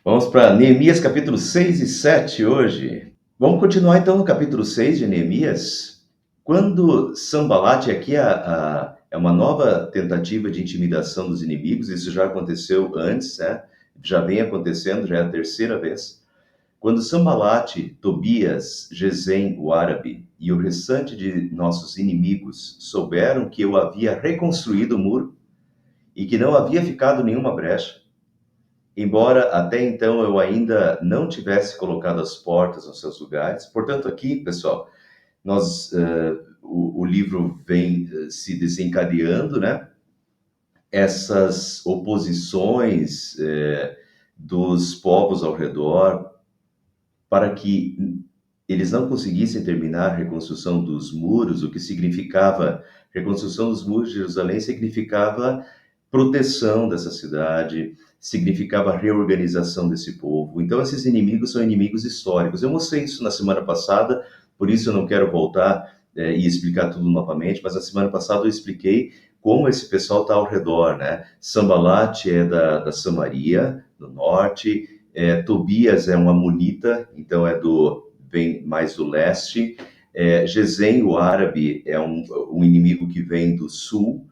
Vamos para Neemias capítulo 6 e 7 hoje. Vamos continuar então no capítulo 6 de Neemias. Quando Sanbalate, aqui é uma nova tentativa de intimidação dos inimigos, isso já aconteceu antes, né? Já vem acontecendo, já é a terceira vez. Quando Sanbalate, Tobias, Gesem, o árabe, e o restante de nossos inimigos souberam que eu havia reconstruído o muro e que não havia ficado nenhuma brecha, embora até então eu ainda não tivesse colocado as portas nos seus lugares. Portanto, aqui, pessoal, o livro vem se desencadeando, né? Essas oposições dos povos ao redor para que eles não conseguissem terminar a reconstrução dos muros, o que significava reconstrução dos muros de Jerusalém significava proteção dessa cidade, significava reorganização desse povo. Então, esses inimigos são inimigos históricos. Eu mostrei isso na semana passada, por isso eu não quero voltar e explicar tudo novamente, mas na semana passada eu expliquei como esse pessoal está ao redor, né? Sambalat é da Samaria, do norte, Tobias é um amonita, então vem mais do leste. Gesem, o árabe, é um inimigo que vem do sul.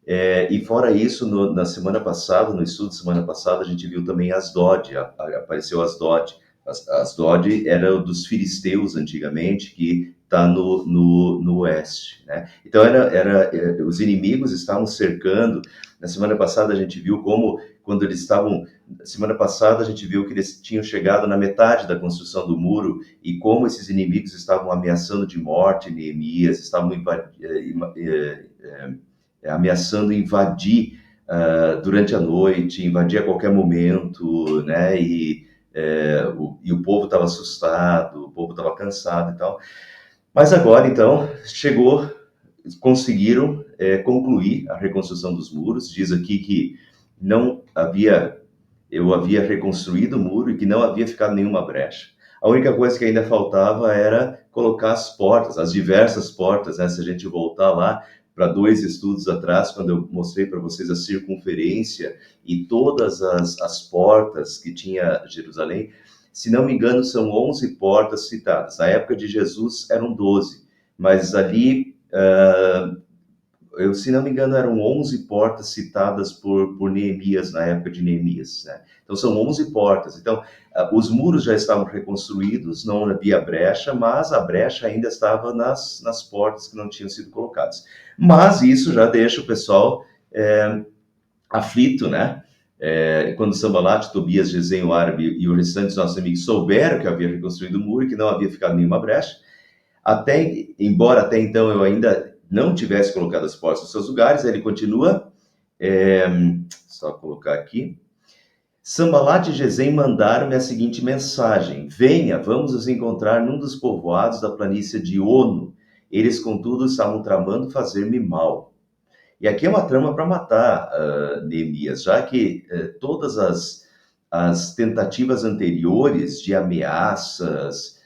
E fora isso, na semana passada, no estudo da semana passada, a gente viu também Asdod, apareceu Asdod. Asdod era dos filisteus antigamente, que está no oeste, né? Então, os inimigos estavam cercando. Na semana passada, a gente viu como, quando eles estavam. Semana passada, a gente viu que eles tinham chegado na metade da construção do muro e como esses inimigos estavam ameaçando de morte Neemias, estavam ameaçando invadir durante a noite, invadir a qualquer momento, né? E o povo estava assustado, o povo estava cansado e tal. Mas agora, então, chegou, conseguiram concluir a reconstrução dos muros. Diz aqui que eu havia reconstruído o muro e que não havia ficado nenhuma brecha. A única coisa que ainda faltava era colocar as portas, as diversas portas, né? Se a gente voltar lá para 2 estudos atrás, quando eu mostrei para vocês a circunferência e todas as portas que tinha Jerusalém, se não me engano, são 11 portas citadas. Na época de Jesus eram 12, mas ali, se não me engano, eram 11 portas citadas por Neemias, na época de Neemias, né? Então, são 11 portas. Então, os muros já estavam reconstruídos, não havia brecha, mas a brecha ainda estava nas portas que não tinham sido colocadas. Mas isso já deixa o pessoal aflito, né? Quando Sanballat, Tobias, Gesem, o árabe e o restante dos nossos amigos souberam que havia reconstruído o muro e que não havia ficado nenhuma brecha, embora até então eu ainda não tivesse colocado as portas nos seus lugares, ele continua, só colocar aqui, Sanballat e Gesem mandaram-me a seguinte mensagem: venha, vamos nos encontrar num dos povoados da planície de Ono. Eles, contudo, estavam tramando fazer-me mal. E aqui é uma trama para matar Neemias, já que todas as tentativas anteriores de ameaças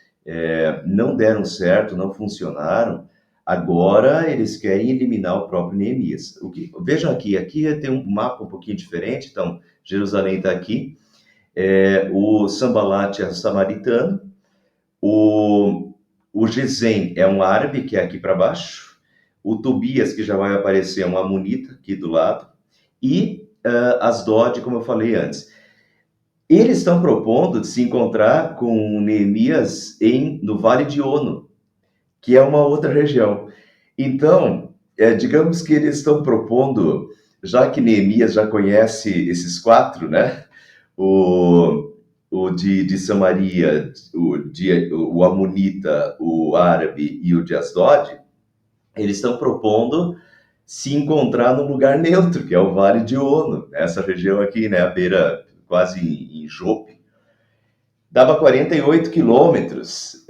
não deram certo, não funcionaram. Agora eles querem eliminar o próprio Neemias. Vejam aqui tem um mapa um pouquinho diferente. Então, Jerusalém está aqui, o Sanballat é samaritano, o Gesem é um árabe, que é aqui para baixo, o Tobias, que já vai aparecer, é um amonita, aqui do lado, e Asdod, como eu falei antes. Eles estão propondo de se encontrar com Neemias no Vale de Ono, que é uma outra região. Então, digamos que eles estão propondo, já que Neemias já conhece esses 4, né? O de Samaria, o amonita, o árabe e o de Asdod, eles estão propondo se encontrar num lugar neutro, que é o Vale de Ono, essa região aqui, né, à beira, quase em Jope. Dava 48 quilômetros.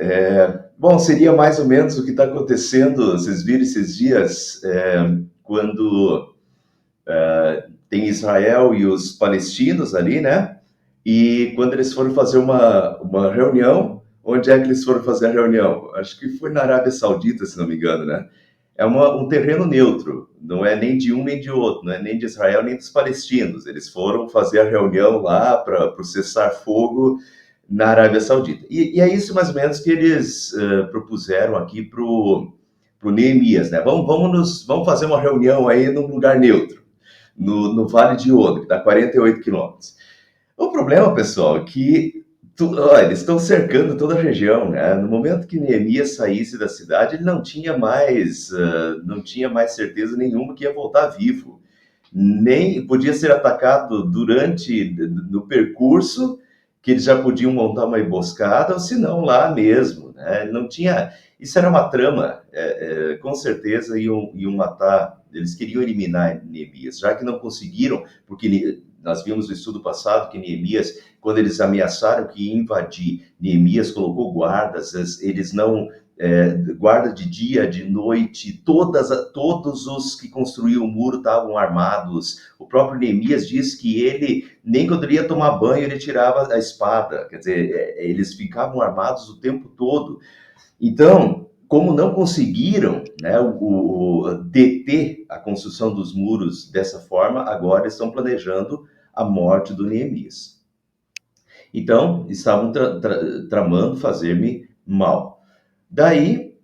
Bom, seria mais ou menos o que está acontecendo, vocês viram esses dias, quando tem Israel e os palestinos ali, né? E quando eles foram fazer uma reunião, onde é que eles foram fazer a reunião? Acho que foi na Arábia Saudita, se não me engano, né? um terreno neutro, não é nem de um nem de outro, não é nem de Israel nem dos palestinos. Eles foram fazer a reunião lá para o cessar-fogo na Arábia Saudita. E é isso mais ou menos que eles propuseram aqui para o Neemias, né? Vamos fazer uma reunião aí num lugar neutro, no Vale de Ono, que dá 48 quilômetros. O problema, pessoal, é que eles estão cercando toda a região, né? No momento que Neemias saísse da cidade, ele não tinha mais certeza nenhuma que ia voltar vivo. Nem podia ser atacado no percurso, que eles já podiam montar uma emboscada, ou se não lá mesmo, né? Não tinha. Isso era uma trama, com certeza iam matar. Eles queriam eliminar Neemias, já que não conseguiram, porque nós vimos no estudo passado que Neemias, quando eles ameaçaram que ia invadir, Neemias colocou guardas, eles não... guarda de dia, de noite, todos os que construíam o muro estavam armados. O próprio Neemias diz que ele, nem quando ele ia tomar banho, ele tirava a espada. Quer dizer, eles ficavam armados o tempo todo. Então, como não conseguiram, né, deter a construção dos muros dessa forma, agora estão planejando a morte do Neemias. Então, estavam tramando fazer-me mal. Daí,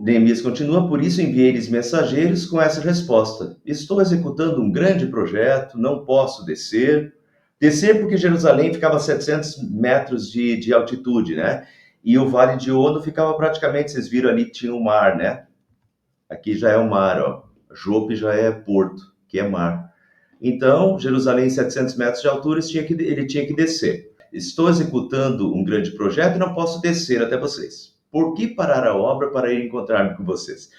Neemias continua, por isso enviei-lhes mensageiros com essa resposta: estou executando um grande projeto, não posso descer. Descer porque Jerusalém ficava a 700 metros de altitude, né? E o Vale de Ono ficava praticamente, vocês viram ali que tinha o mar, né? Aqui já é o mar, ó. Jope já é porto, que é mar. Então, Jerusalém, 700 metros de altura, ele tinha que descer. Estou executando um grande projeto e não posso descer até vocês. Por que parar a obra para ir encontrar-me com vocês?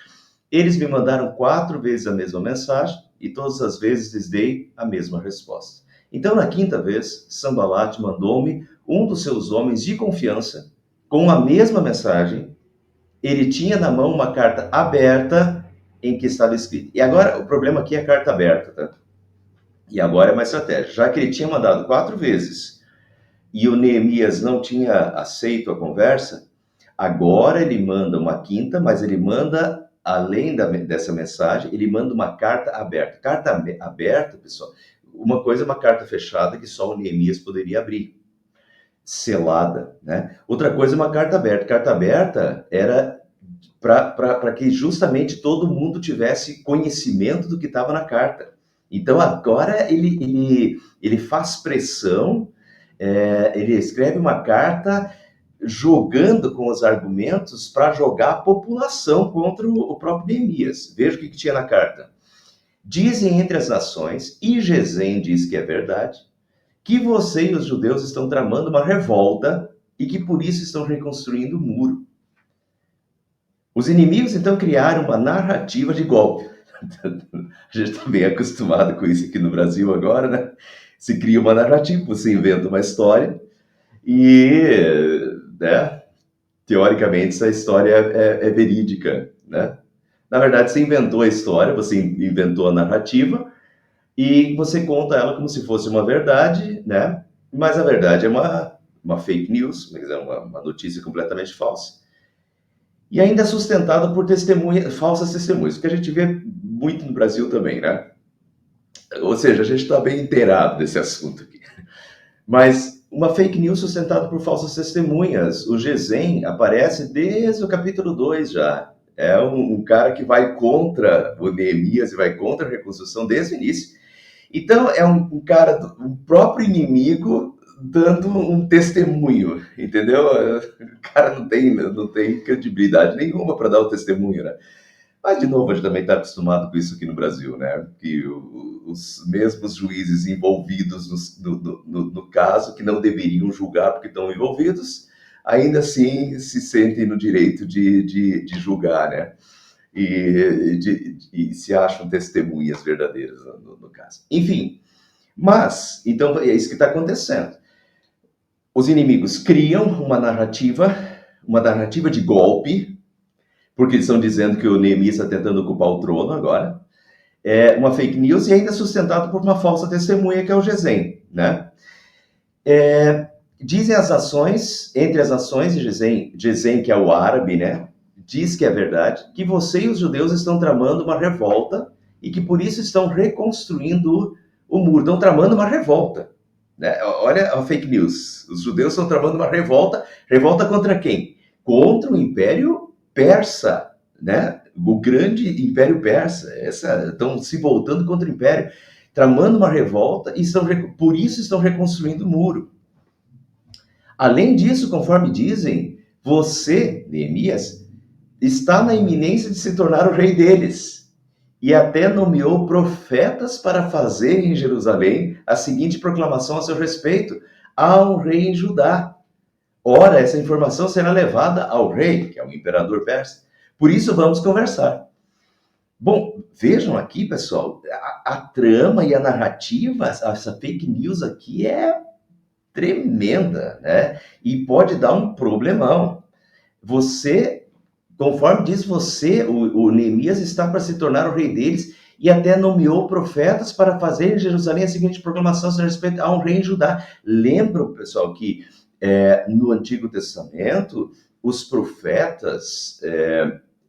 Eles me mandaram 4 vezes a mesma mensagem e todas as vezes lhes dei a mesma resposta. Então, na 5ª vez, Sanbalat mandou-me um dos seus homens de confiança com a mesma mensagem. Ele tinha na mão uma carta aberta em que estava escrito. E agora, o problema aqui é a carta aberta, tá? E agora é uma estratégia. Já que ele tinha mandado 4 vezes e o Neemias não tinha aceito a conversa, agora ele manda uma 5ª, mas ele manda, além dessa mensagem, ele manda uma carta aberta. Carta aberta, pessoal, uma coisa é uma carta fechada que só o Neemias poderia abrir, selada, né? Outra coisa é uma carta aberta. Carta aberta era para que justamente todo mundo tivesse conhecimento do que estava na carta. Então agora ele faz pressão, ele escreve uma carta jogando com os argumentos para jogar a população contra o próprio Neemias. Veja o que tinha na carta. Dizem entre as nações, e Gesem diz que é verdade, que você e os judeus estão tramando uma revolta e que por isso estão reconstruindo o muro. Os inimigos, então, criaram uma narrativa de golpe. A gente está bem acostumado com isso aqui no Brasil agora, né? Se cria uma narrativa, você inventa uma história e, né, teoricamente, essa história é verídica, né? Na verdade, você inventou a história, você inventou a narrativa e você conta ela como se fosse uma verdade, né? Mas a verdade é uma fake news, quer dizer, uma notícia completamente falsa. E ainda sustentada por falsas testemunhas, que a gente vê muito no Brasil também, né? Ou seja, a gente está bem inteirado desse assunto aqui. Mas uma fake news sustentada por falsas testemunhas. O Gesem aparece desde o capítulo 2 já. É um cara que vai contra o Neemias e vai contra a reconstrução desde o início. Então, é um cara, um próprio inimigo, dando um testemunho, entendeu? O cara não tem credibilidade nenhuma para dar o testemunho, né? Mas, de novo, a gente também está acostumado com isso aqui no Brasil, né? Que os mesmos juízes envolvidos no caso, que não deveriam julgar porque estão envolvidos, ainda assim se sentem no direito de julgar, né? E se acham testemunhas verdadeiras no caso. Enfim, mas, então, é isso que está acontecendo. Os inimigos criam uma narrativa de golpe, porque eles estão dizendo que o Neemias está tentando ocupar o trono agora, uma fake news e ainda sustentado por uma falsa testemunha, que é o Gesem, né? Dizem as nações, entre as nações, Gesem, que é o árabe, né? diz que é verdade, que você e os judeus estão tramando uma revolta e que por isso estão reconstruindo o muro, estão tramando uma revolta. Né? Olha a fake news. Os judeus estão tramando uma revolta. Revolta contra quem? Contra o Império Persa, né? O grande Império Persa. Estão se voltando contra o Império, tramando uma revolta e por isso estão reconstruindo o muro. Além disso, conforme dizem, você, Neemias, está na iminência de se tornar o rei deles. E até nomeou profetas para fazer em Jerusalém a seguinte proclamação a seu respeito: há um rei em Judá. Ora, essa informação será levada ao rei, que é o imperador persa. Por isso vamos conversar. Bom, vejam aqui, pessoal, a trama e a narrativa, essa fake news aqui é tremenda, né? E pode dar um problemão. Você, conforme diz você, o Neemias está para se tornar o rei deles e até nomeou profetas para fazer em Jerusalém a seguinte proclamação a respeito a um rei em Judá. Lembram, pessoal, que no Antigo Testamento, os profetas,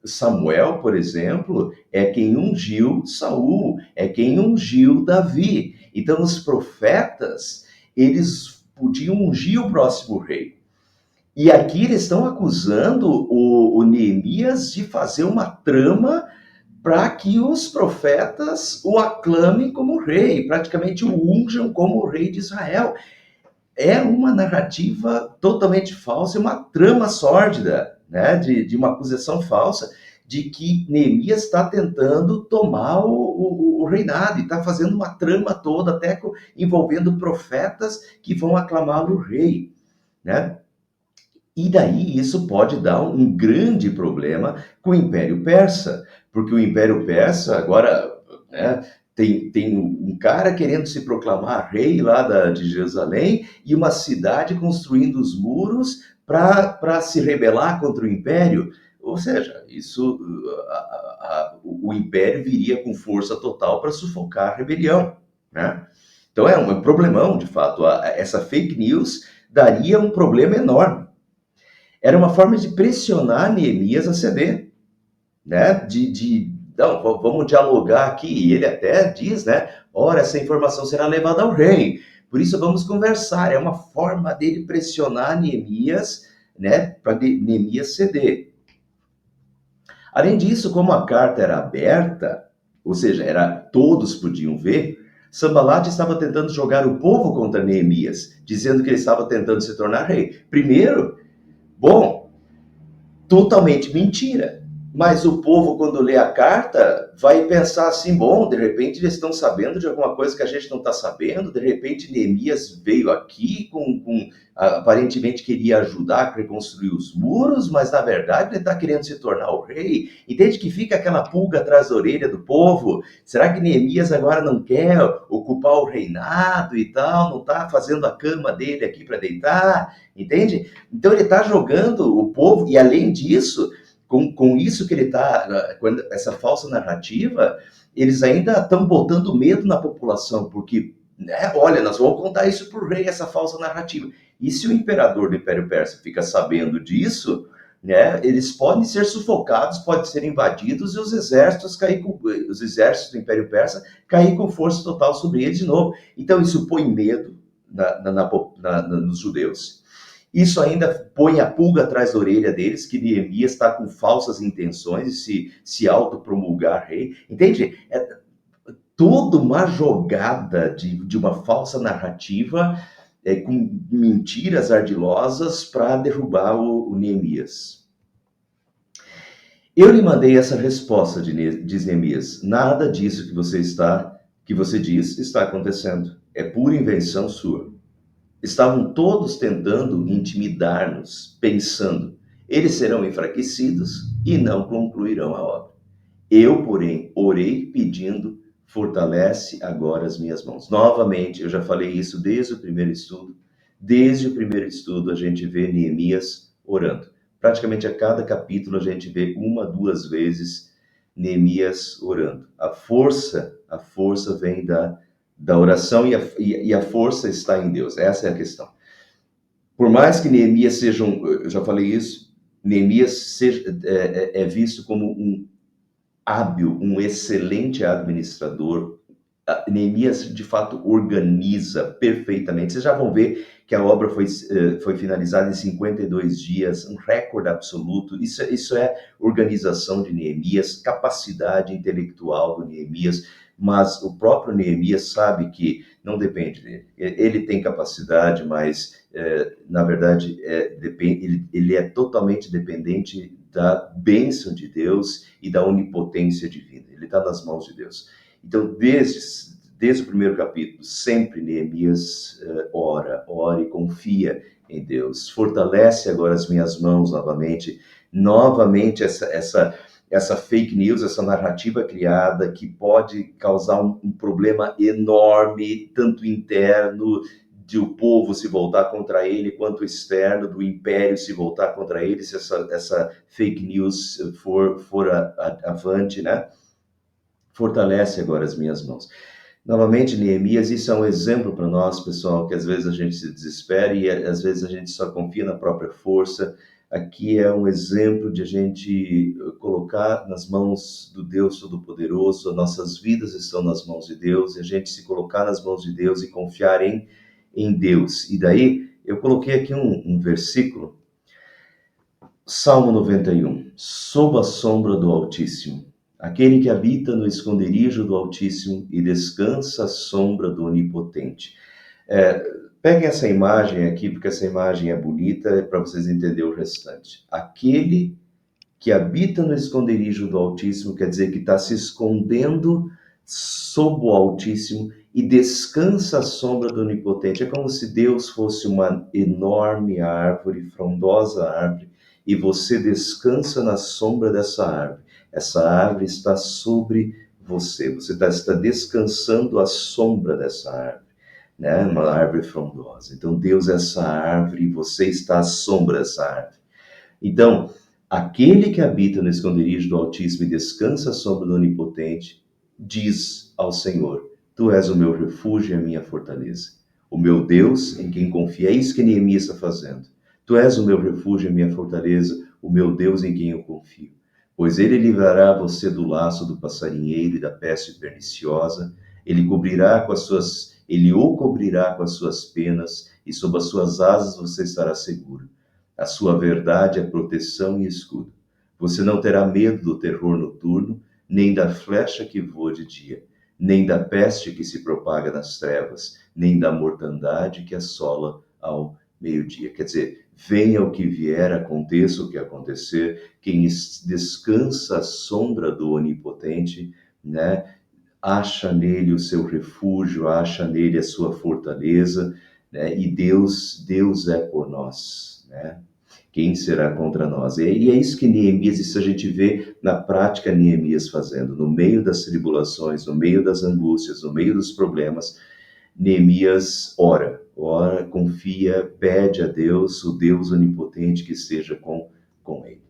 Samuel, por exemplo, é quem ungiu Saul, é quem ungiu Davi. Então, os profetas, eles podiam ungir o próximo rei. E aqui eles estão acusando o Neemias de fazer uma trama para que os profetas o aclamem como rei, praticamente o unjam como rei de Israel. É uma narrativa totalmente falsa, uma trama sórdida, né, de uma acusação falsa de que Neemias está tentando tomar o reinado e está fazendo uma trama toda, até envolvendo profetas que vão aclamá-lo rei, né? E daí isso pode dar um grande problema com o Império Persa, porque o Império Persa agora, né, tem um cara querendo se proclamar rei lá de Jerusalém e uma cidade construindo os muros para se rebelar contra o Império. Ou seja, o Império viria com força total para sufocar a rebelião, né? Então é um problemão, de fato. Essa fake news daria um problema enorme. Era uma forma de pressionar Neemias a ceder, né? Não, vamos dialogar aqui. E ele até diz, né? Ora, essa informação será levada ao rei. Por isso vamos conversar. É uma forma dele pressionar Neemias, né? Para Neemias ceder. Além disso, como a carta era aberta, ou seja, todos podiam ver, Sanbalat estava tentando jogar o povo contra Neemias, dizendo que ele estava tentando se tornar rei. Primeiro, bom, totalmente mentira. Mas o povo, quando lê a carta, vai pensar assim, bom, de repente eles estão sabendo de alguma coisa que a gente não está sabendo, de repente Neemias veio aqui, aparentemente queria ajudar a reconstruir os muros, mas na verdade ele está querendo se tornar o rei. Entende que fica aquela pulga atrás da orelha do povo? Será que Neemias agora não quer ocupar o reinado e tal, não está fazendo a cama dele aqui para deitar? Entende? Então ele está jogando o povo, e além disso, com isso que ele está, essa falsa narrativa, eles ainda estão botando medo na população, porque, né, olha, nós vamos contar isso para o rei, essa falsa narrativa. E se o imperador do Império Persa fica sabendo disso, né, eles podem ser sufocados, podem ser invadidos e os exércitos do Império Persa cair com força total sobre eles de novo. Então isso põe medo nos judeus. Isso ainda põe a pulga atrás da orelha deles, que Neemias está com falsas intenções de se autopromulgar rei. Entende? É toda uma jogada de uma falsa narrativa com mentiras ardilosas para derrubar o Neemias. Eu lhe mandei essa resposta, diz Neemias. Nada disso que você diz está acontecendo. É pura invenção sua. Estavam todos tentando intimidar-nos, pensando, eles serão enfraquecidos e não concluirão a obra. Eu, porém, orei pedindo, fortalece agora as minhas mãos. Novamente, eu já falei isso desde o primeiro estudo. Desde o primeiro estudo, a gente vê Neemias orando. Praticamente a cada capítulo, a gente vê 1, 2 vezes Neemias orando. A força vem da oração e a força está em Deus. Essa é a questão. Por mais que Neemias seja eu já falei isso, Neemias é visto como um hábil, um excelente administrador. Neemias, de fato, organiza perfeitamente. Vocês já vão ver que a obra foi finalizada em 52 dias, um recorde absoluto. Isso é organização de Neemias, capacidade intelectual do Neemias, mas o próprio Neemias sabe que não depende dele. Ele tem capacidade, mas, na verdade, ele é totalmente dependente da bênção de Deus e da onipotência divina. Ele está nas mãos de Deus. Então, desde o primeiro capítulo, sempre Neemias ora e confia em Deus. Fortalece agora as minhas mãos novamente essa fake news, essa narrativa criada que pode causar um problema enorme, tanto interno, de o povo se voltar contra ele, quanto externo, do império se voltar contra ele, se essa fake news for avante, né? Fortalece agora as minhas mãos. Novamente, Neemias, isso é um exemplo para nós, pessoal, que às vezes a gente se desespera e às vezes a gente só confia na própria força. Aqui é um exemplo de a gente colocar nas mãos do Deus Todo-Poderoso, nossas vidas estão nas mãos de Deus, e a gente se colocar nas mãos de Deus e confiar em Deus. E daí, eu coloquei aqui um versículo, Salmo 91, sob a sombra do Altíssimo. Aquele que habita no esconderijo do Altíssimo e descansa à sombra do Onipotente. Peguem essa imagem aqui, porque essa imagem é bonita, para vocês entenderem o restante. Aquele que habita no esconderijo do Altíssimo, quer dizer que está se escondendo sob o Altíssimo e descansa à sombra do Onipotente. É como se Deus fosse uma enorme árvore, frondosa árvore, e você descansa na sombra dessa árvore. Essa árvore está sobre você. Você está descansando à sombra dessa árvore, né? Uma árvore frondosa. Então, Deus é essa árvore e você está à sombra dessa árvore. Então, aquele que habita no esconderijo do Altíssimo e descansa à sombra do Onipotente, diz ao Senhor: Tu és o meu refúgio e a minha fortaleza. O meu Deus em quem confio. É isso que Neemias está fazendo. Tu és o meu refúgio e a minha fortaleza, o meu Deus em quem eu confio. Pois ele livrará você do laço do passarinheiro e da peste perniciosa. Ele o cobrirá com as suas penas, e sob as suas asas você estará seguro. A sua verdade é proteção e escudo. Você não terá medo do terror noturno, nem da flecha que voa de dia, nem da peste que se propaga nas trevas, nem da mortandade que assola ao meio-dia. Quer dizer, venha o que vier, aconteça o que acontecer, quem descansa à sombra do Onipotente, né, acha nele o seu refúgio, acha nele a sua fortaleza, né, e Deus é por nós, né? Quem será contra nós? E é isso que Neemias, isso a gente vê na prática Neemias fazendo, no meio das tribulações, no meio das angústias, no meio dos problemas, Neemias ora, confia, pede a Deus, o Deus onipotente que esteja com ele.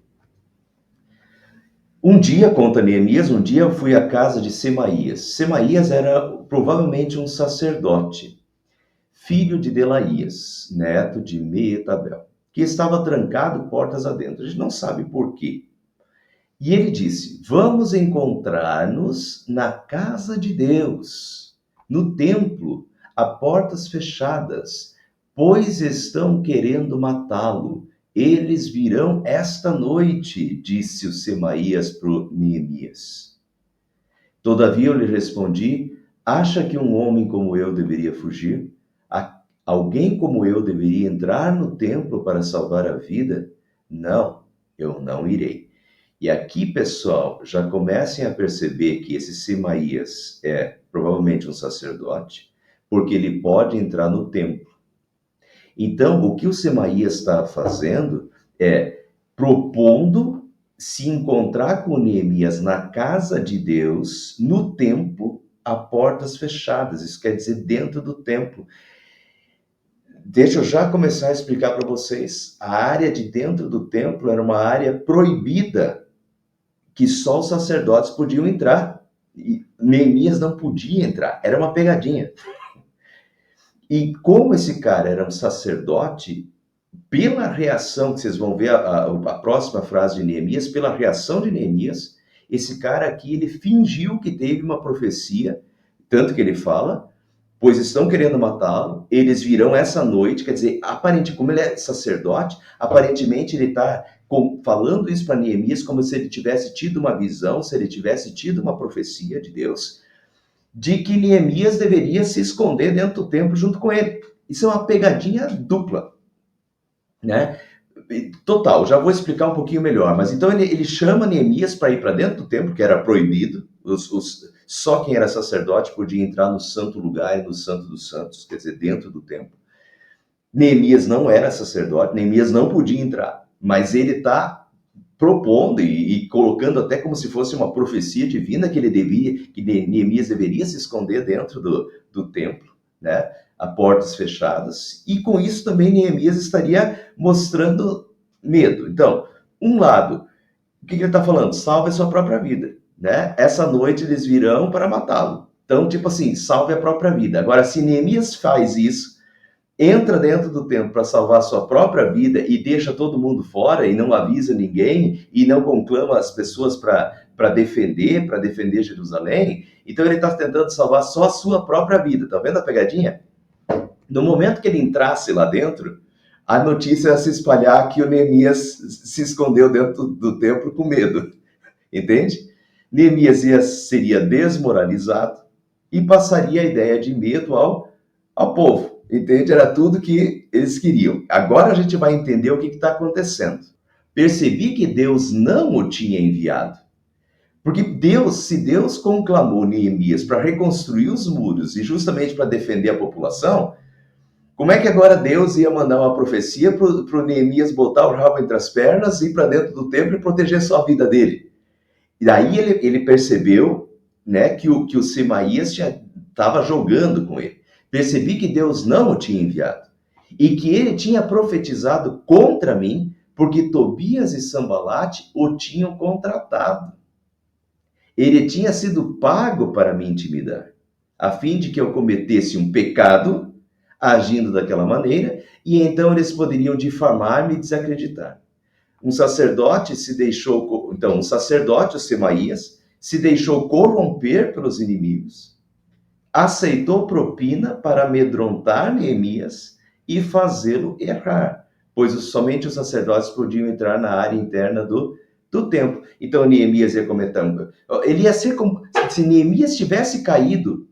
Um dia, conta Neemias, eu fui à casa de Semaías. Semaías era provavelmente um sacerdote, filho de Delaías, neto de Meetabel, que estava trancado portas adentro. A gente não sabe por quê. E ele disse: Vamos encontrar-nos na casa de Deus, no templo, a portas fechadas, pois estão querendo matá-lo. Eles virão esta noite, disse o Semaías para Neemias. Todavia eu lhe respondi: Acha que um homem como eu deveria fugir? Alguém como eu deveria entrar no templo para salvar a vida? Não, eu não irei. E aqui, pessoal, já comecem a perceber que esse Semaías é provavelmente um sacerdote, porque ele pode entrar no templo. Então, o que o Semaías está fazendo é propondo se encontrar com Neemias na casa de Deus, no templo, a portas fechadas. Isso quer dizer dentro do templo. Deixa eu já começar a explicar para vocês. A área de dentro do templo era uma área proibida, que só os sacerdotes podiam entrar. E Neemias não podia entrar. Era uma pegadinha. E como esse cara era um sacerdote, pela reação, que vocês vão ver a próxima frase de Neemias, pela reação de Neemias, esse cara aqui, ele fingiu que teve uma profecia, tanto que ele fala, pois estão querendo matá-lo, eles virão essa noite, quer dizer, aparentemente, como ele é sacerdote, aparentemente ele está falando isso para Neemias como se ele tivesse tido uma visão, se ele tivesse tido uma profecia de Deus, de que Neemias deveria se esconder dentro do templo junto com ele. Isso é uma pegadinha dupla, né? Total, já vou explicar um pouquinho melhor, mas então ele chama Neemias para ir para dentro do templo, que era proibido, só quem era sacerdote podia entrar no santo lugar e no santo dos santos, quer dizer, dentro do templo. Neemias não era sacerdote, Neemias não podia entrar, mas ele está propondo e colocando até como se fosse uma profecia divina que Neemias deveria se esconder dentro do templo, né, a portas fechadas, e com isso também Neemias estaria mostrando medo. Então, um lado, o que ele está falando? Salve a sua própria vida, né? Essa noite eles virão para matá-lo. Então, tipo assim, salve a própria vida. Agora, se Neemias faz isso, entra dentro do templo para salvar a sua própria vida e deixa todo mundo fora e não avisa ninguém e não conclama as pessoas para defender Jerusalém, então ele está tentando salvar só a sua própria vida. Tá vendo a pegadinha? No momento que ele entrasse lá dentro, a notícia ia se espalhar que o Neemias se escondeu dentro do templo com medo, entende? Neemias seria desmoralizado e passaria a ideia de medo ao povo, entende? Era tudo que eles queriam. Agora a gente vai entender o que está acontecendo. Percebi que Deus não o tinha enviado. Porque se Deus conclamou Neemias para reconstruir os muros e justamente para defender a população, como é que agora Deus ia mandar uma profecia para o Neemias botar o rabo entre as pernas, ir para dentro do templo e proteger só a vida dele? E daí ele percebeu, né, que o Semaías estava jogando com ele. Percebi que Deus não o tinha enviado e que ele tinha profetizado contra mim, porque Tobias e Sambalate o tinham contratado. Ele tinha sido pago para me intimidar, a fim de que eu cometesse um pecado, agindo daquela maneira, e então eles poderiam difamar-me e desacreditar. Um sacerdote, o Semaías, se deixou corromper pelos inimigos, aceitou propina para amedrontar Neemias e fazê-lo errar, pois somente os sacerdotes podiam entrar na área interna do templo. Então Neemias ia comentar, ele ia ser como se Neemias tivesse caído,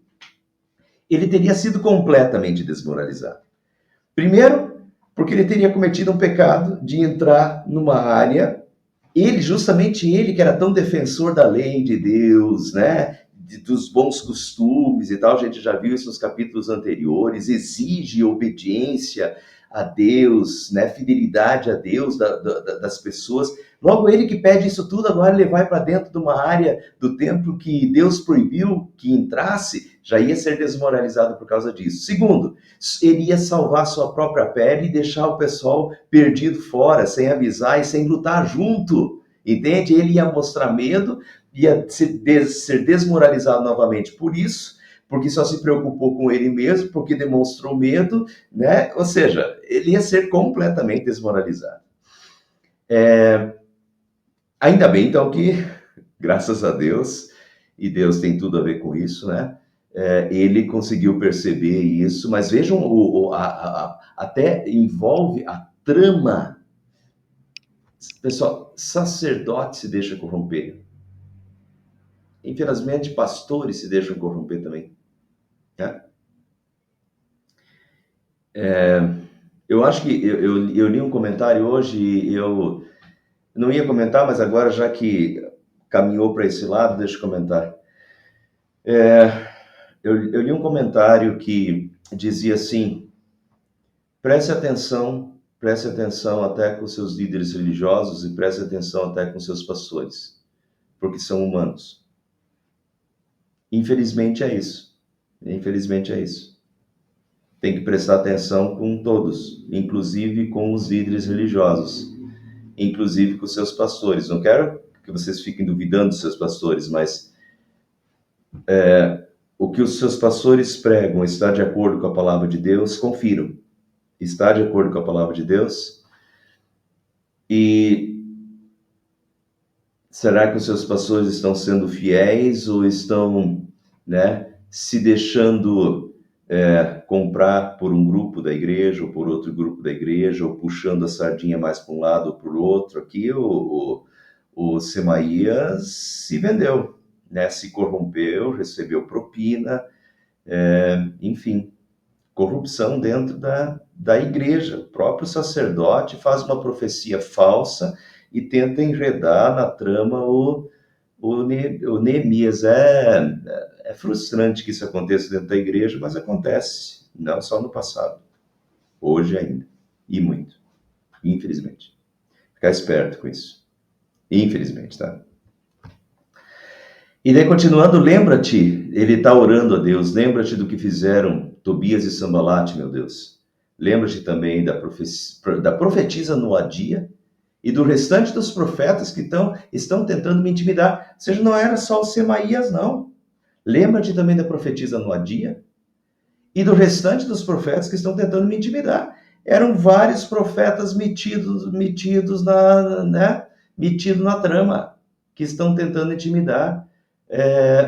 ele teria sido completamente desmoralizado. Primeiro, porque ele teria cometido um pecado de entrar numa área, justamente ele que era tão defensor da lei de Deus, né, dos bons costumes e tal, a gente já viu isso nos capítulos anteriores, exige obediência a Deus, né, fidelidade a Deus das pessoas. Logo ele que pede isso tudo, agora ele vai para dentro de uma área do templo que Deus proibiu que entrasse, já ia ser desmoralizado por causa disso. Segundo, ele ia salvar sua própria pele e deixar o pessoal perdido fora, sem avisar e sem lutar junto. Entende? Ele ia mostrar medo, ia ser desmoralizado novamente por isso, porque só se preocupou com ele mesmo, porque demonstrou medo, né? Ou seja, ele ia ser completamente desmoralizado. Ainda bem, então, que, graças a Deus, e Deus tem tudo a ver com isso, né? Ele conseguiu perceber isso, mas vejam, até envolve a trama. Pessoal, sacerdote se deixa corromper. Infelizmente, pastores se deixam corromper também. Né? Eu acho que eu li um comentário hoje, eu não ia comentar, mas agora, já que caminhou para esse lado, deixa eu comentar. Eu li um comentário que dizia assim: preste atenção até com seus líderes religiosos e preste atenção até com seus pastores, porque são humanos. Infelizmente é isso. Infelizmente é isso. Tem que prestar atenção com todos, inclusive com os líderes religiosos, inclusive com seus pastores. Não quero que vocês fiquem duvidando dos seus pastores, mas o que os seus pastores pregam está de acordo com a palavra de Deus, confiram. está de acordo com a palavra de Deus? E será que os seus pastores estão sendo fiéis ou estão, né, se deixando comprar por um grupo da igreja ou por outro grupo da igreja, ou puxando a sardinha mais para um lado ou para o outro? Aqui o Semaías se vendeu, né, se corrompeu, recebeu propina, enfim, corrupção dentro da igreja. O próprio sacerdote faz uma profecia falsa e tenta enredar na trama o Neemias. É frustrante que isso aconteça dentro da igreja, mas acontece, não só no passado, hoje ainda, e muito, infelizmente. Ficar esperto com isso, infelizmente, tá? E daí, continuando, lembra-te, ele está orando a Deus, lembra-te do que fizeram Tobias e Sambalate, meu Deus. Lembra-te também da profetisa Noadia e do restante dos profetas que estão tentando me intimidar. Ou seja, não era só o Semaías, não. Lembra-te também da profetisa Noadia e do restante dos profetas que estão tentando me intimidar. Eram vários profetas metidos na trama, que estão tentando intimidar.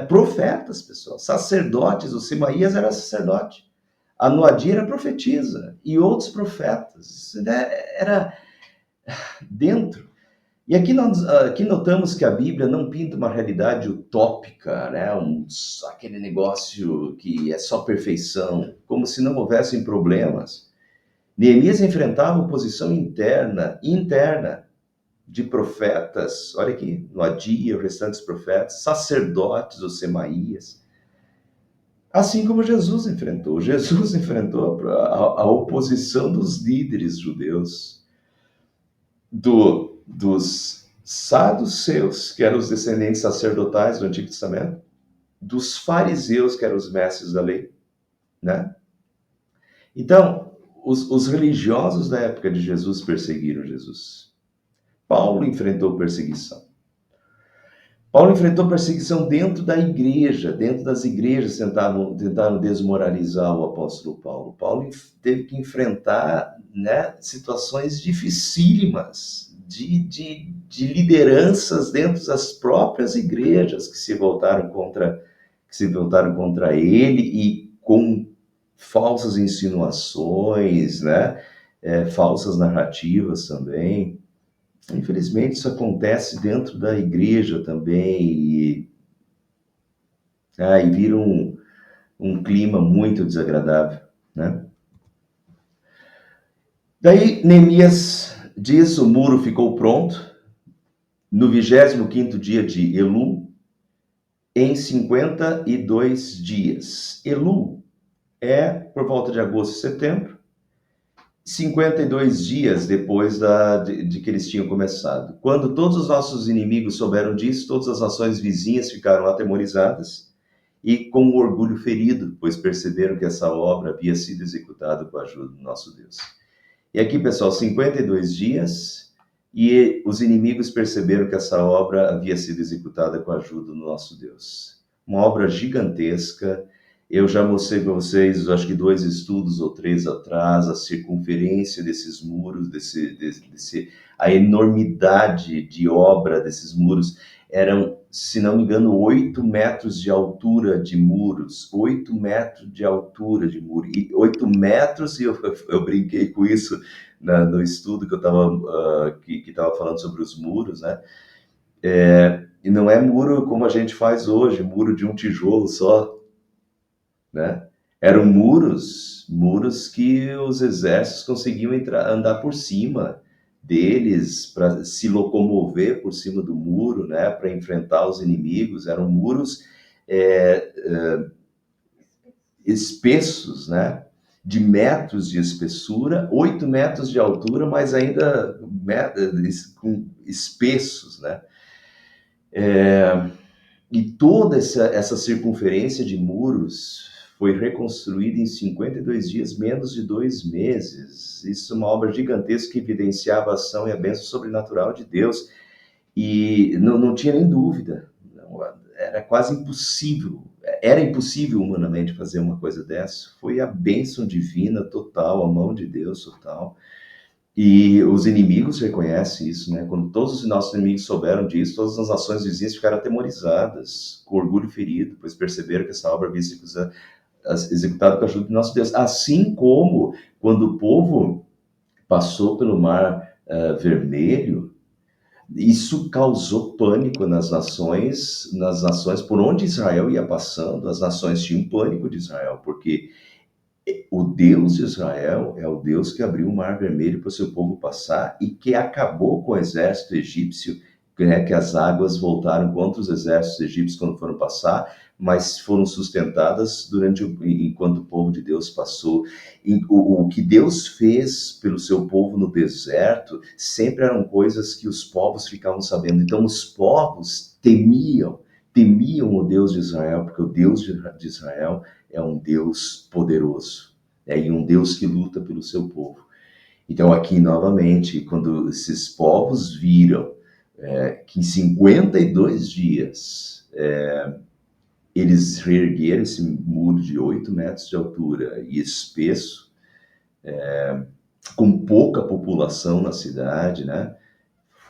Profetas, pessoal, sacerdotes. O Semaías era sacerdote, a Noadia era profetisa, e outros profetas. Era dentro. E aqui notamos que a Bíblia não pinta uma realidade utópica, né? Aquele negócio que é só perfeição, como se não houvessem problemas. Neemias enfrentava oposição interna de profetas, olha aqui, Noadia, os restantes profetas, sacerdotes, o Semaías, assim como Jesus enfrentou. Jesus enfrentou a oposição dos líderes judeus, dos saduceus, que eram os descendentes sacerdotais do Antigo Testamento, dos fariseus, que eram os mestres da lei, né? Então, os religiosos da época de Jesus perseguiram Jesus. Paulo enfrentou perseguição. Paulo enfrentou perseguição dentro da igreja, dentro das igrejas tentaram desmoralizar o apóstolo Paulo. Paulo teve que enfrentar, né, situações dificílimas de lideranças dentro das próprias igrejas que se voltaram contra ele, e com falsas insinuações, né, falsas narrativas também. Infelizmente, isso acontece dentro da igreja também, e vira um clima muito desagradável, né? Daí, Neemias diz: o muro ficou pronto no 25º dia de Elu, em 52 dias. Elu é por volta de agosto e setembro, 52 dias depois de que eles tinham começado. Quando todos os nossos inimigos souberam disso, todas as nações vizinhas ficaram atemorizadas e com o orgulho ferido, pois perceberam que essa obra havia sido executada com a ajuda do nosso Deus. E aqui, pessoal, 52 dias, e os inimigos perceberam que essa obra havia sido executada com a ajuda do nosso Deus. Uma obra gigantesca. Eu já mostrei para vocês, acho que 2 estudos ou 3 atrás, a circunferência desses muros, a enormidade de obra desses muros. Eram, se não me engano, 8 metros de altura de muros, 8 metros de altura de muro, e 8 metros, e eu brinquei com isso no estudo que eu estava que estava falando sobre os muros, né? E não é muro como a gente faz hoje, muro de um tijolo só, né? Eram muros que os exércitos conseguiam andar por cima deles, para se locomover por cima do muro, né? Para enfrentar os inimigos. Eram muros espessos, né? De metros de espessura, 8 metros de altura, mas ainda espessos, né? E toda essa circunferência de muros foi reconstruída em 52 dias, menos de 2 meses. Isso é uma obra gigantesca que evidenciava a ação e a bênção sobrenatural de Deus. E não tinha nem dúvida, era quase impossível era impossível humanamente fazer uma coisa dessa. Foi a bênção divina total, a mão de Deus total. E os inimigos reconhecem isso, né? Quando todos os nossos inimigos souberam disso, todas as nações vizinhas ficaram atemorizadas, com orgulho ferido, pois perceberam que essa obra havia sido executada com a ajuda de nosso Deus. Assim como quando o povo passou pelo Mar Vermelho, isso causou pânico nas nações por onde Israel ia passando, as nações tinham pânico de Israel, porque o Deus de Israel é o Deus que abriu o Mar Vermelho para o seu povo passar e que acabou com o exército egípcio, né, que as águas voltaram contra os exércitos egípcios quando foram passar, mas foram sustentadas enquanto o povo de Deus passou. O que Deus fez pelo seu povo no deserto sempre eram coisas que os povos ficavam sabendo. Então os povos temiam o Deus de Israel, porque o Deus de Israel é um Deus poderoso, e um Deus que luta pelo seu povo. Então aqui novamente, quando esses povos viram que em 52 dias eles reergueram esse muro de 8 metros de altura e espesso, com pouca população na cidade, né?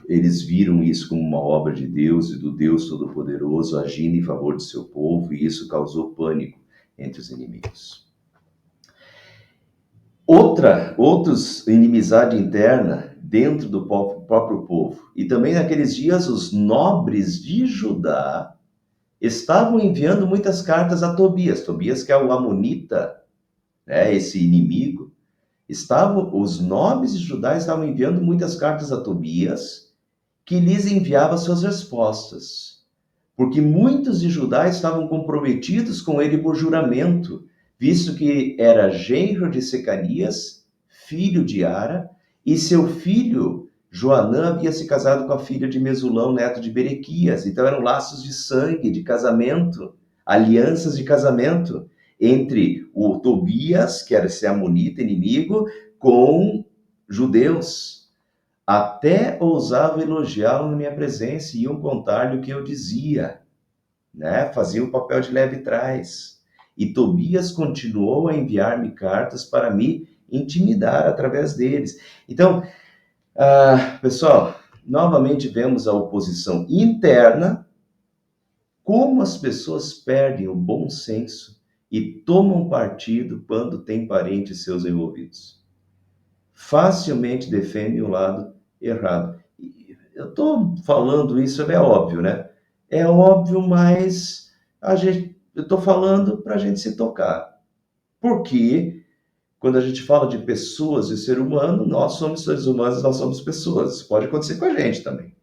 Eles viram isso como uma obra de Deus e do Deus Todo-Poderoso agindo em favor do seu povo, e isso causou pânico entre os inimigos. Outros inimizade interna dentro do próprio povo. E também naqueles dias os nobres de Judá estavam enviando muitas cartas a Tobias. Tobias, que é o amonita, né, esse inimigo. Os nobres de Judá estavam enviando muitas cartas a Tobias, que lhes enviava suas respostas, porque muitos de Judá estavam comprometidos com ele por juramento, visto que era genro de Secanias, filho de Ara, e seu filho Joanã havia se casado com a filha de Mesulão, neto de Berequias. Então eram laços de sangue, de casamento, alianças de casamento entre o Tobias, que era esse amonita inimigo, com judeus. Até ousava elogiá-lo na minha presença e iam contar-lhe o que eu dizia, né? Fazia o papel de leve trás. E Tobias continuou a enviar-me cartas para me intimidar através deles. Então, pessoal, novamente vemos a oposição interna, como as pessoas perdem o bom senso e tomam partido quando tem parentes seus envolvidos. Facilmente defendem o lado errado. Eu estou falando isso, é óbvio, né? É óbvio, mas eu estou falando para a gente se tocar. Porque quando a gente fala de pessoas e ser humano, nós somos seres humanos, nós somos pessoas. Isso pode acontecer com a gente também,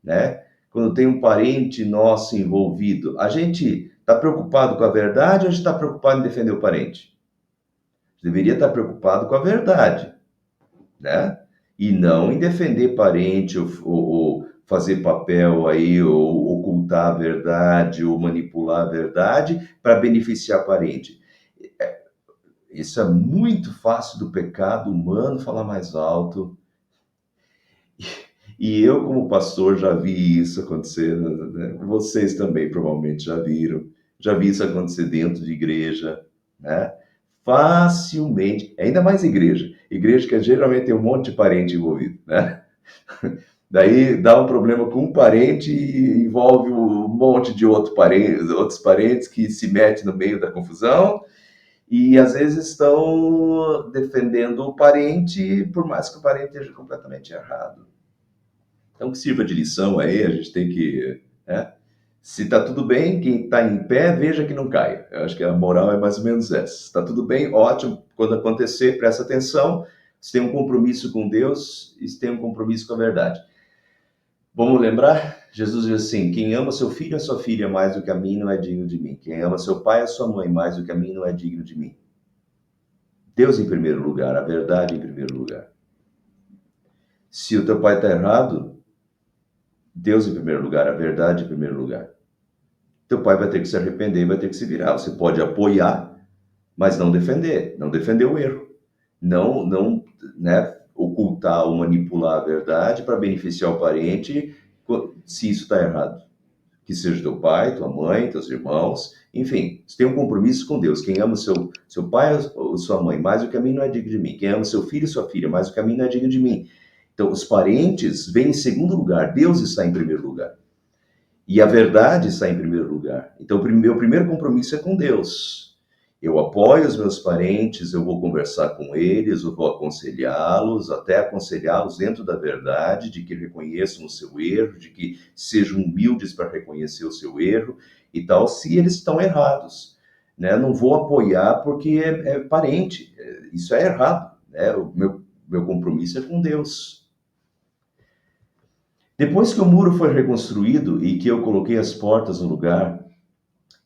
né? Quando tem um parente nosso envolvido, a gente está preocupado com a verdade ou a gente está preocupado em defender o parente? Deveria estar preocupado com a verdade, né? E não em defender parente ou fazer papel aí, ou ocultar a verdade, ou manipular a verdade para beneficiar parente. Isso é muito fácil do pecado humano falar mais alto. E eu, como pastor, já vi isso acontecer, né? Vocês também provavelmente já viram. Já vi isso acontecer dentro de igreja, né? Facilmente, ainda mais igreja. Igreja que geralmente tem um monte de parente envolvido, né? Daí dá um problema com um parente e envolve um monte de outros parentes que se metem no meio da confusão e às vezes estão defendendo o parente, por mais que o parente esteja completamente errado. Então, que sirva de lição aí, a gente tem que, né? Se está tudo bem, quem está em pé, veja que não caia. Eu acho que a moral é mais ou menos essa. Se está tudo bem, ótimo. Quando acontecer, presta atenção. Se tem um compromisso com Deus, se tem um compromisso com a verdade. Vamos lembrar? Jesus diz assim: quem ama seu filho ou sua filha mais do que a mim não é digno de mim. Quem ama seu pai ou sua mãe mais do que a mim não é digno de mim. Deus em primeiro lugar, a verdade em primeiro lugar. Se o teu pai está errado, Deus em primeiro lugar, a verdade em primeiro lugar. Teu pai vai ter que se arrepender, vai ter que se virar. Você pode apoiar, mas não defender o erro. Não, né, ocultar ou manipular a verdade para beneficiar o parente, se isso está errado. que seja teu pai, tua mãe, teus irmãos, enfim, você tem um compromisso com Deus. Quem ama seu pai ou sua mãe mais do que a mim não é digno de mim. Quem ama seu filho e sua filha mais do que a mim não é digno de mim. Então, os parentes vêm em segundo lugar, Deus está em primeiro lugar. E a verdade está em primeiro lugar. Então, o meu primeiro compromisso é com Deus. Eu apoio os meus parentes, eu vou conversar com eles, eu vou aconselhá-los, até aconselhá-los dentro da verdade, de que reconheçam o seu erro, de que sejam humildes para reconhecer o seu erro e tal, se eles estão errados. Né? Não vou apoiar porque é parente, isso é errado. Né? O meu compromisso é com Deus. Depois que o muro foi reconstruído e que eu coloquei as portas no lugar,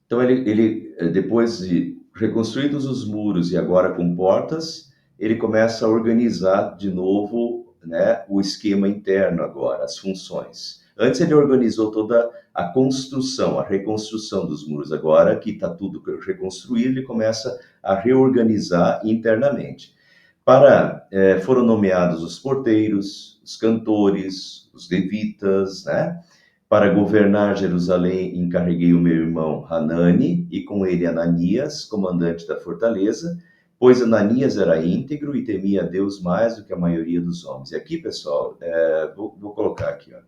então ele depois de reconstruídos os muros e agora com portas, ele começa a organizar de novo, né, o esquema interno agora, as funções. Antes ele organizou toda a construção, a reconstrução dos muros. Agora que está tudo reconstruído, ele começa a reorganizar internamente. Foram nomeados os porteiros, os cantores, os levitas, né? Para governar Jerusalém, encarreguei o meu irmão Hanani e com ele Ananias, comandante da fortaleza, pois Ananias era íntegro e temia a Deus mais do que a maioria dos homens. E aqui, pessoal, vou colocar aqui, ó.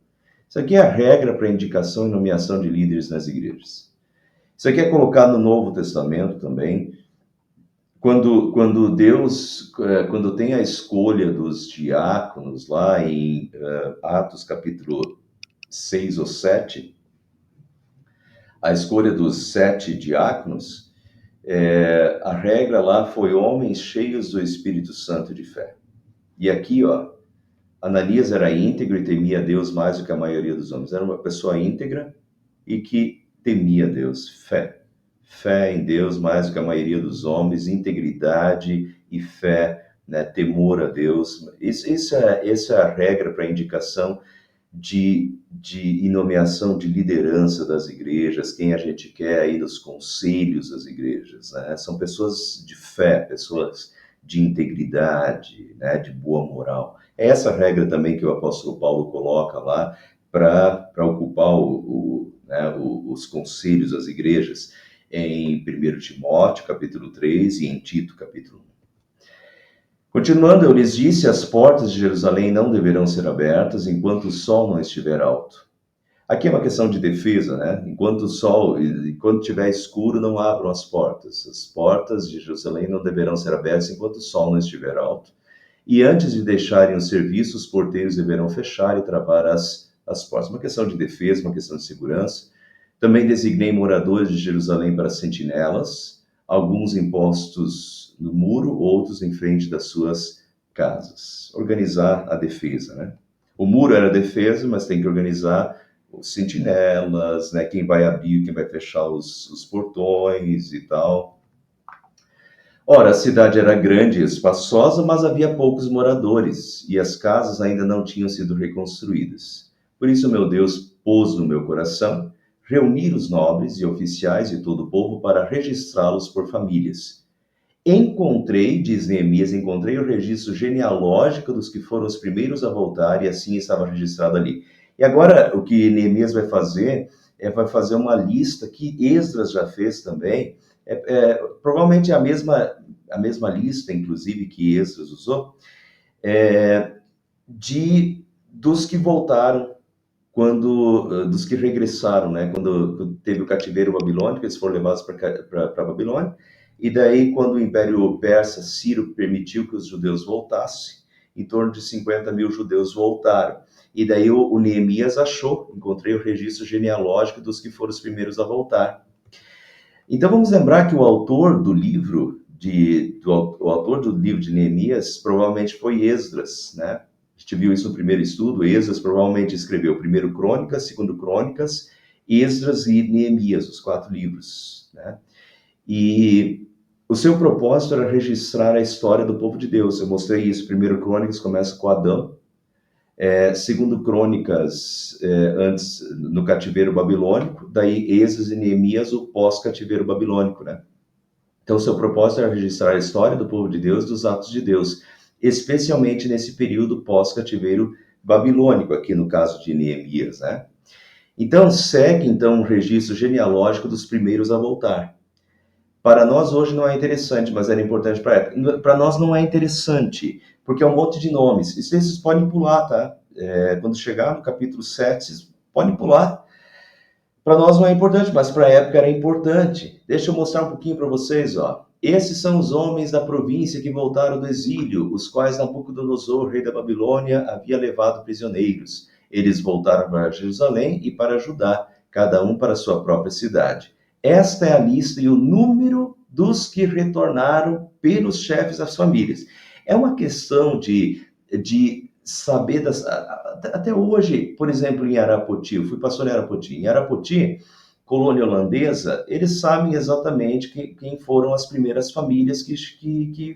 Isso aqui é a regra para indicação e nomeação de líderes nas igrejas. Isso aqui é colocado no Novo Testamento também. Quando Deus, quando tem a escolha dos diáconos lá em Atos capítulo 6 ou 7, a escolha dos 7 diáconos, a regra lá foi homens cheios do Espírito Santo de fé. E aqui, ó, Ananias era íntegro e temia a Deus mais do que a maioria dos homens. Era uma pessoa íntegra e que temia a Deus, fé. Fé em Deus mais do que a maioria dos homens, integridade e fé, né, temor a Deus. Essa é a regra para indicação de nomeação de liderança das igrejas, quem a gente quer aí nos conselhos das igrejas, né? São pessoas de fé, pessoas de integridade, né, de boa moral. É essa regra também que o apóstolo Paulo coloca lá para ocupar os conselhos das igrejas em 1 Timóteo, capítulo 3, e em Tito, capítulo 1. Continuando, eu lhes disse, as portas de Jerusalém não deverão ser abertas enquanto o sol não estiver alto. Aqui é uma questão de defesa, né? Enquanto estiver escuro, não abram as portas. As portas de Jerusalém não deverão ser abertas enquanto o sol não estiver alto. E antes de deixarem o serviço, os porteiros deverão fechar e travar as portas. Uma questão de defesa, uma questão de segurança. Também designei moradores de Jerusalém para sentinelas, alguns impostos no muro, outros em frente das suas casas. Organizar a defesa, né? O muro era a defesa, mas tem que organizar os sentinelas, né? Quem vai abrir, quem vai fechar os portões e tal. Ora, a cidade era grande e espaçosa, mas havia poucos moradores, e as casas ainda não tinham sido reconstruídas. Por isso, meu Deus pôs no meu coração reunir os nobres e oficiais de todo o povo para registrá-los por famílias. Encontrei, diz Neemias, encontrei o registro genealógico dos que foram os primeiros a voltar, e assim estava registrado ali. E agora, o que Neemias vai fazer uma lista que Esdras já fez também, provavelmente a mesma lista, inclusive, que Esdras usou, dos que voltaram, dos que regressaram, né? Quando teve o cativeiro babilônico, eles foram levados para a Babilônia, e daí quando o Império Persa, Ciro, permitiu que os judeus voltassem, em torno de 50 mil judeus voltaram. E daí o Neemias encontrei o registro genealógico dos que foram os primeiros a voltar. Então vamos lembrar que o autor do livro de Neemias provavelmente foi Esdras, né? A gente viu isso no primeiro estudo. Esdras provavelmente escreveu primeiro Crônicas, segundo Crônicas, Esdras e Neemias, os 4 livros, né? E o seu propósito era registrar a história do povo de Deus. Eu mostrei isso. Primeiro Crônicas começa com Adão. Segundo Crônicas, antes no cativeiro babilônico, daí Esdras e Neemias, o pós-cativeiro babilônico, né? Então, o seu propósito era registrar a história do povo de Deus, dos atos de Deus, especialmente nesse período pós-cativeiro babilônico, aqui no caso de Neemias, né? Então, segue então um registro genealógico dos primeiros a voltar. Para nós hoje não é interessante, mas era importante para a época. Para nós não é interessante, porque é um monte de nomes. Isso vocês podem pular, tá? Quando chegar no capítulo 7, vocês podem pular. Para nós não é importante, mas para a época era importante. Deixa eu mostrar um pouquinho para vocês, ó. Esses são os homens da província que voltaram do exílio, os quais Nabucodonosor, rei da Babilônia, havia levado prisioneiros. Eles voltaram para Jerusalém e para Judá, cada um para sua própria cidade. Esta é a lista e o número dos que retornaram pelos chefes das famílias. É uma questão de saber até hoje, por exemplo, em Arapoti, eu fui pastor em Arapoti. Em Arapoti, colônia holandesa, eles sabem exatamente quem foram as primeiras famílias que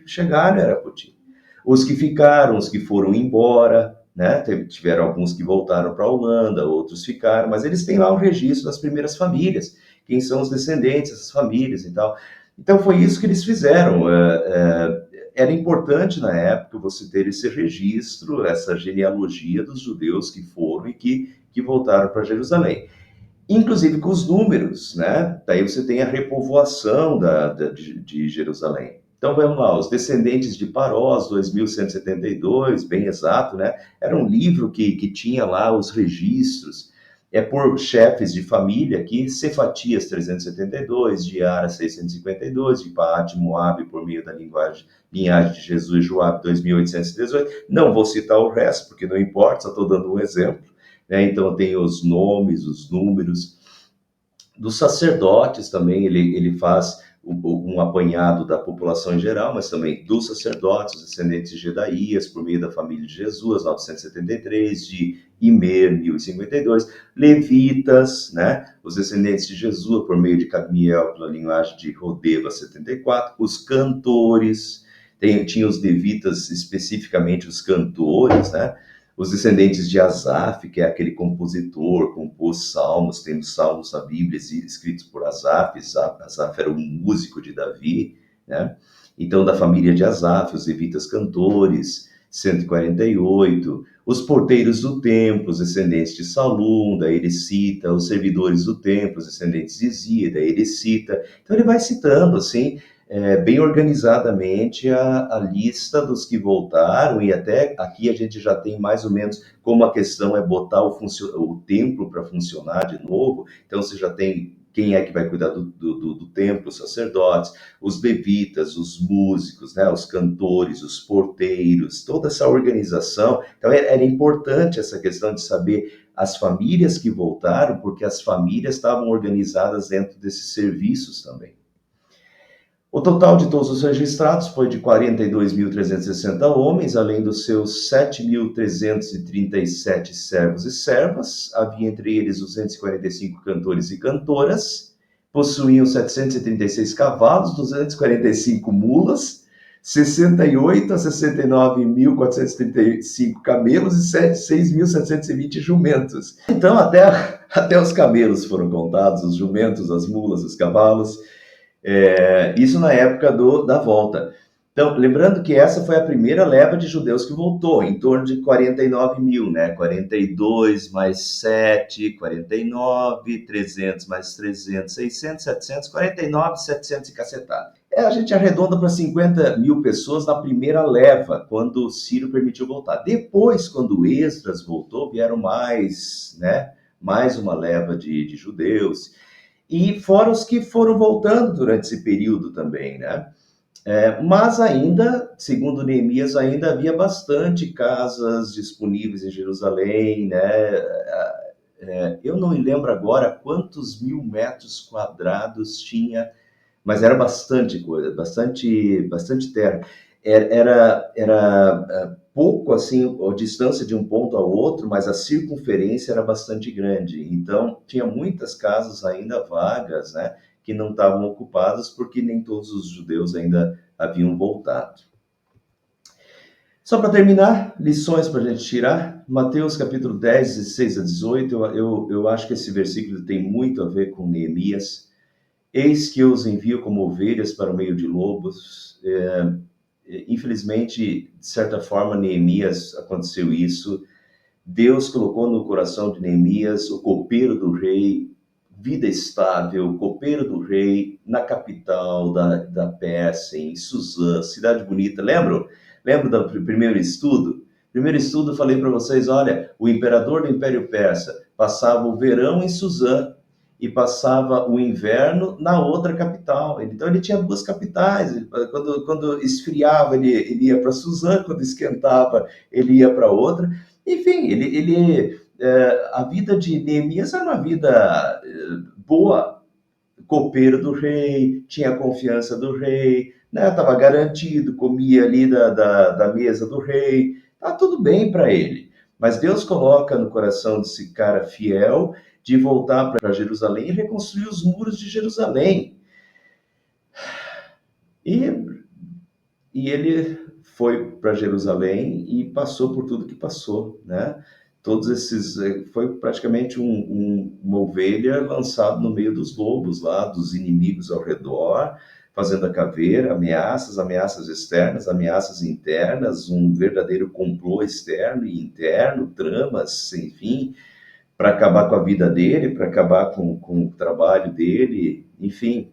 chegaram em Arapoti. Os que ficaram, os que foram embora, né? Tiveram alguns que voltaram para a Holanda, outros ficaram, mas eles têm lá o registro das primeiras famílias, quem são os descendentes dessas famílias e tal. Então foi isso que eles fizeram. Era importante na época você ter esse registro, essa genealogia dos judeus que foram e que voltaram para Jerusalém. Inclusive com os números, né? Daí você tem a repovoação de Jerusalém. Então vamos lá, os descendentes de Parós, 2172, bem exato, né? Era um livro que tinha lá os registros, por chefes de família aqui, Cefatias 372, de Ara 652, de Paate Moabe por meio da linhagem de Jesus, Joabe 2818. Não vou citar o resto, porque não importa, só estou dando um exemplo. Né? Então tem os nomes, os números. Dos sacerdotes também, ele faz um apanhado da população em geral, mas também dos sacerdotes, os descendentes de Jedaías, por meio da família de Jesus, 973, de Imer, 1052, levitas, né, os descendentes de Jesus, por meio de Cadmiel, pela linhagem de Rodeva, 74, os cantores, tinha os levitas, especificamente os cantores, né, os descendentes de Asaf, que é aquele compositor, compôs salmos, tem os salmos da Bíblia escritos por Asaf. Asaf era um músico de Davi, né? Então, da família de Asaf, os levitas cantores, 148, os porteiros do templo, os descendentes de Salum, daí ele cita, os servidores do templo, os descendentes de Zia, daí ele cita. Então, ele vai citando, assim, bem organizadamente a lista dos que voltaram, e até aqui a gente já tem mais ou menos como a questão é botar o templo para funcionar de novo, então você já tem quem é que vai cuidar do templo, os sacerdotes, os levitas, os músicos, né, os cantores, os porteiros, toda essa organização. Então era importante essa questão de saber as famílias que voltaram, porque as famílias estavam organizadas dentro desses serviços também. O total de todos os registrados foi de 42.360 homens, além dos seus 7.337 servos e servas. Havia entre eles 245 cantores e cantoras. Possuíam 736 cavalos, 245 mulas, 68 a 69.435 camelos e 6.720 jumentos. Então, até os camelos foram contados, os jumentos, as mulas, os cavalos. Isso na época da volta. Então, lembrando que essa foi a primeira leva de judeus que voltou, em torno de 49 mil, né? 42 mais 7, 49, 300 mais 300, 600, 700, 49, 700 e cacetada. A gente arredonda para 50 mil pessoas na primeira leva, quando Ciro permitiu voltar. Depois, quando Esdras voltou, vieram mais, né? Mais uma leva de judeus. E fora os que foram voltando durante esse período também, né? Mas ainda, segundo Neemias, ainda havia bastante casas disponíveis em Jerusalém, né? Eu não me lembro agora quantos mil metros quadrados tinha, mas era bastante coisa, bastante terra. Era pouco assim a distância de um ponto ao outro, mas a circunferência era bastante grande. Então tinha muitas casas ainda vagas, né, que não estavam ocupadas porque nem todos os judeus ainda haviam voltado. Só para terminar, lições para a gente tirar. Mateus capítulo 10, 16 a 18, eu acho que esse versículo tem muito a ver com Neemias. Eis que eu os envio como ovelhas para o meio de lobos. Infelizmente, de certa forma, Neemias aconteceu isso. Deus colocou no coração de Neemias o copeiro do rei, vida estável, copeiro do rei, na capital da Pérsia, em Suzã, cidade bonita. Lembro do primeiro estudo? Primeiro estudo, eu falei para vocês, olha, o imperador do Império Persa passava o verão em Suzã e passava o inverno na outra capital. Então ele tinha duas capitais. Quando esfriava, ele ia para Suzã, quando esquentava, ele ia para outra. Enfim, a vida de Neemias era uma vida boa, copeiro do rei, tinha a confiança do rei, né? Estava garantido, comia ali da mesa do rei, tá tudo bem para ele. Mas Deus coloca no coração desse cara fiel de voltar para Jerusalém e reconstruir os muros de Jerusalém. E, e ele foi para Jerusalém e passou por tudo que passou, né? Todos esses, foi praticamente uma ovelha lançado no meio dos lobos lá, dos inimigos ao redor, fazendo a caveira, ameaças externas, ameaças internas, um verdadeiro complô externo e interno, tramas, enfim, para acabar com a vida dele, para acabar com o trabalho dele, enfim.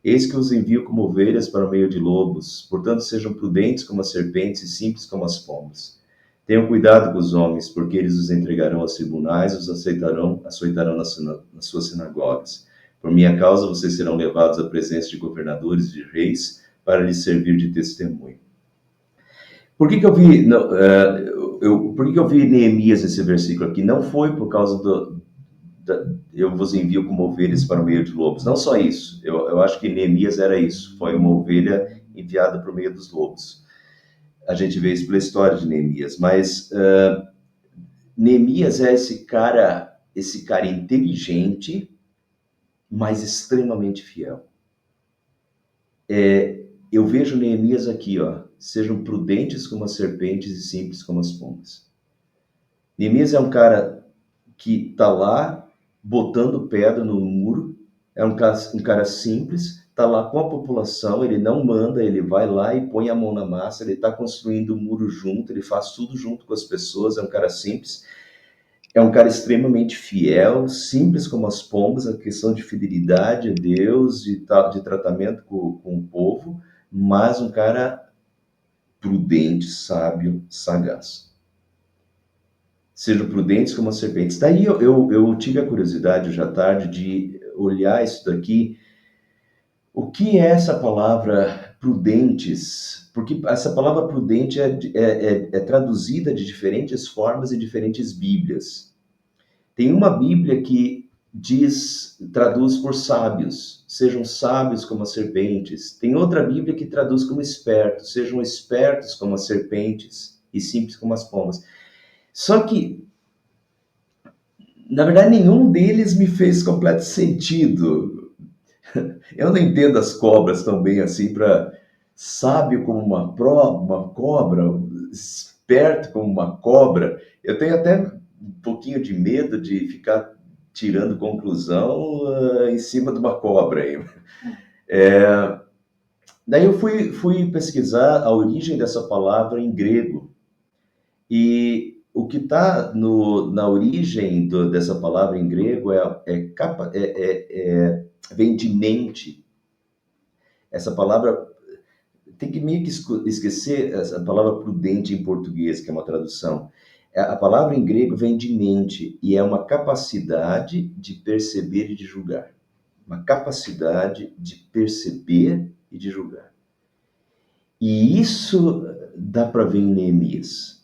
Eis que os envio como ovelhas para o meio de lobos, portanto sejam prudentes como as serpentes e simples como as pombas. Tenham cuidado com os homens, porque eles os entregarão aos tribunais, os açoitarão nas suas sinagogas. Por minha causa, vocês serão levados à presença de governadores e de reis, para lhes servir de testemunho. Por que eu vi, não, por que eu vi Neemias nesse versículo aqui? Não foi por causa eu vos envio como ovelhas para o meio de lobos. Não só isso. Eu acho que Neemias era isso. Foi uma ovelha enviada para o meio dos lobos. A gente vê isso pela história de Neemias. Mas Neemias é esse cara inteligente, mas extremamente fiel. Eu vejo Neemias aqui, ó. Sejam prudentes como as serpentes e simples como as pombas. Neemias é um cara que está lá botando pedra no muro, é um cara simples, está lá com a população, ele não manda, ele vai lá e põe a mão na massa, ele está construindo o muro junto, ele faz tudo junto com as pessoas, é um cara simples, é um cara extremamente fiel, simples como as pombas, a questão de fidelidade a Deus, de tratamento com o povo, mas um cara prudente, sábio, sagaz. Sejam prudentes como as serpentes. Daí eu tive a curiosidade hoje à tarde de olhar isso daqui. O que é essa palavra prudentes? Porque essa palavra prudente é traduzida de diferentes formas em diferentes bíblias. Tem uma bíblia que traduz por sábios, sejam sábios como as serpentes. Tem outra bíblia que traduz como espertos, sejam espertos como as serpentes e simples como as pombas. Só que, na verdade, nenhum deles me fez completo sentido. Eu não entendo as cobras tão bem assim para sábio como uma cobra, esperto como uma cobra. Eu tenho até um pouquinho de medo de ficar tirando conclusão em cima de uma cobra aí. Daí eu fui pesquisar a origem dessa palavra em grego. E o que está na origem dessa palavra em grego vem de mente. Essa palavra tem que meio que esquecer essa palavra prudente em português, que é uma tradução. A palavra em grego vem de mente e é uma capacidade de perceber e de julgar. Uma capacidade de perceber e de julgar. E isso dá para ver em Neemias.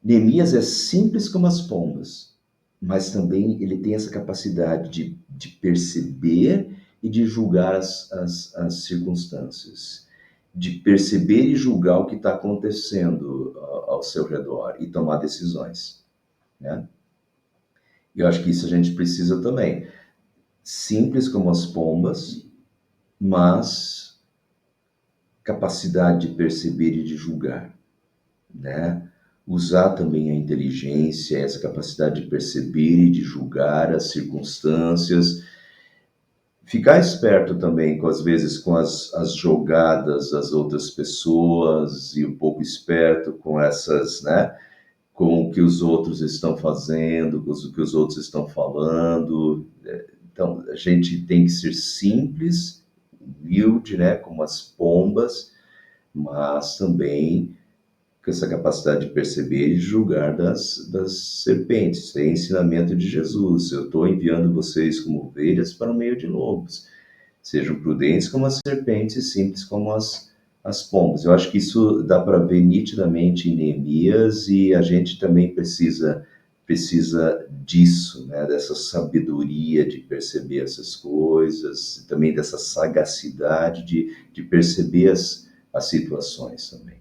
Neemias é simples como as pombas, mas também ele tem essa capacidade de perceber e de julgar as circunstâncias, de perceber e julgar o que está acontecendo ao seu redor e tomar decisões, né? Eu acho que isso a gente precisa também. Simples como as pombas, mas capacidade de perceber e de julgar, né? Usar também a inteligência, essa capacidade de perceber e de julgar as circunstâncias. Ficar esperto também, às vezes, com as jogadas das outras pessoas e um pouco esperto com essas, né? com o que os outros estão fazendo, com o que os outros estão falando. Então, a gente tem que ser simples, humilde, né, como as pombas, mas também com essa capacidade de perceber e julgar das serpentes. Isso é ensinamento de Jesus. Eu estou enviando vocês como ovelhas para o meio de lobos. Sejam prudentes como as serpentes e simples como as pombas. Eu acho que isso dá para ver nitidamente em Neemias, e a gente também precisa disso, né? Dessa sabedoria de perceber essas coisas, também dessa sagacidade de perceber as situações também.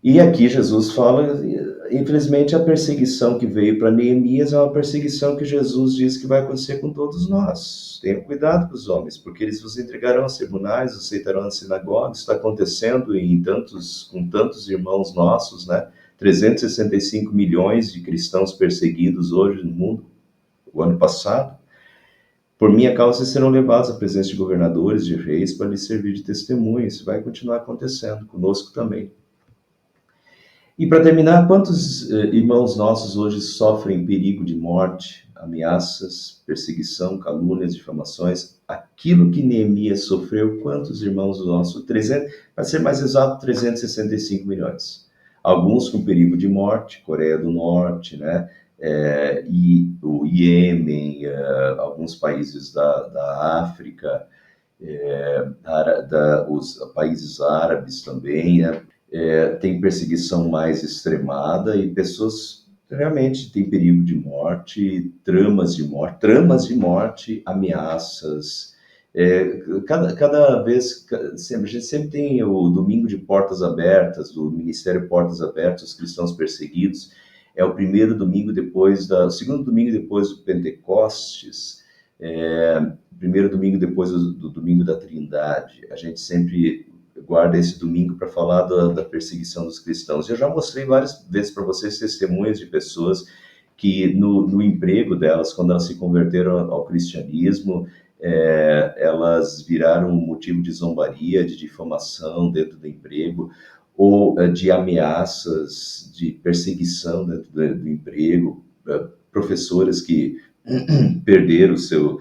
E aqui Jesus fala, infelizmente, a perseguição que veio para Neemias é uma perseguição que Jesus diz que vai acontecer com todos nós. Tenham cuidado com os homens, porque eles vos entregarão aos tribunais, os aceitarão nas sinagogas. Está acontecendo com tantos irmãos nossos, né? 365 milhões de cristãos perseguidos hoje no mundo, o ano passado. Por minha causa, serão levados à presença de governadores, de reis, para lhes servir de testemunho. Isso vai continuar acontecendo conosco também. E para terminar, quantos irmãos nossos hoje sofrem perigo de morte, ameaças, perseguição, calúnias, difamações? Aquilo que Neemias sofreu, quantos irmãos nossos? 300, para ser mais exato, 365 milhões. Alguns com perigo de morte, Coreia do Norte, né? E o Iêmen, alguns países da África, os países árabes também, né? Tem perseguição mais extremada e pessoas realmente têm perigo de morte, tramas de morte, ameaças. Cada vez, a gente sempre tem o domingo de portas abertas, do Ministério Portas Abertas, os cristãos perseguidos. É o o segundo domingo depois do Pentecostes, primeiro domingo depois do domingo da Trindade. A gente sempre guarda esse domingo para falar da perseguição dos cristãos. Eu já mostrei várias vezes para vocês testemunhos de pessoas que no emprego delas, quando elas se converteram ao cristianismo, elas viraram um motivo de zombaria, de difamação dentro do emprego, ou de ameaças, de perseguição dentro do emprego, professoras que perderam seu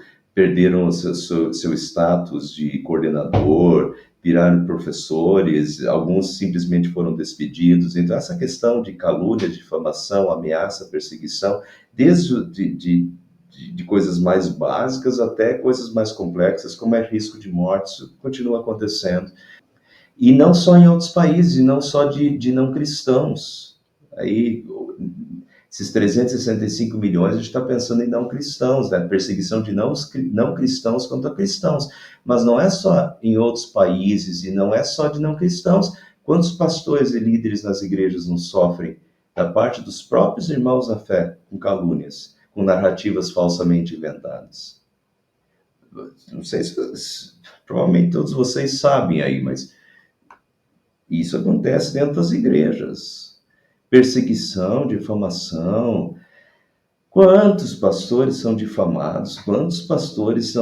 status de coordenador, viraram professores, alguns simplesmente foram despedidos. Então, essa questão de calúnia, difamação, ameaça, perseguição, desde de coisas mais básicas até coisas mais complexas, como é risco de morte, isso continua acontecendo. E não só em outros países, e não só de não cristãos. Aí, esses 365 milhões, a gente está pensando em não cristãos, né? Perseguição de não cristãos contra cristãos. Mas não é só em outros países e não é só de não cristãos. Quantos pastores e líderes nas igrejas não sofrem da parte dos próprios irmãos na fé, com calúnias, com narrativas falsamente inventadas? Não sei se provavelmente todos vocês sabem aí, mas isso acontece dentro das igrejas. Perseguição, difamação. Quantos pastores são difamados? Quantos pastores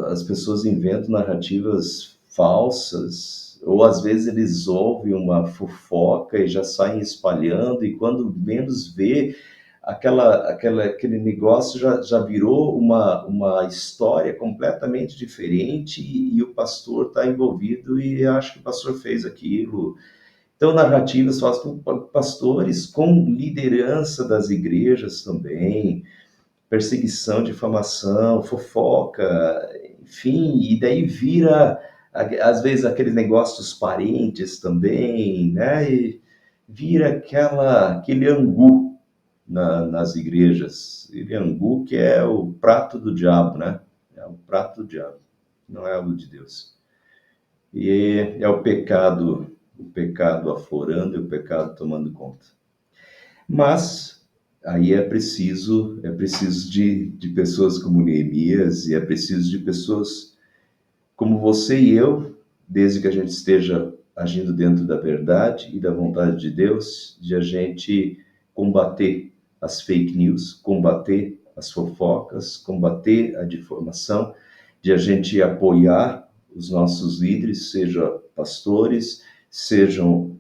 as pessoas inventam narrativas falsas? Ou às vezes eles ouvem uma fofoca e já saem espalhando, e quando menos vê, aquele negócio já virou uma história completamente diferente, e o pastor está envolvido e acha que o pastor fez aquilo. Então, narrativas faz com pastores, com liderança das igrejas também, perseguição, difamação, fofoca, enfim, e daí vira, às vezes, aquele negócio dos parentes também, né? E vira aquele angu nas igrejas. Aquele angu que é o prato do diabo, né? É o prato do diabo, não é algo de Deus. E é o pecado aflorando e o pecado tomando conta. Mas aí é preciso de pessoas como Neemias, e é preciso de pessoas como você e eu, desde que a gente esteja agindo dentro da verdade e da vontade de Deus, de a gente combater as fake news, combater as fofocas, combater a difamação, de a gente apoiar os nossos líderes, seja pastores, sejam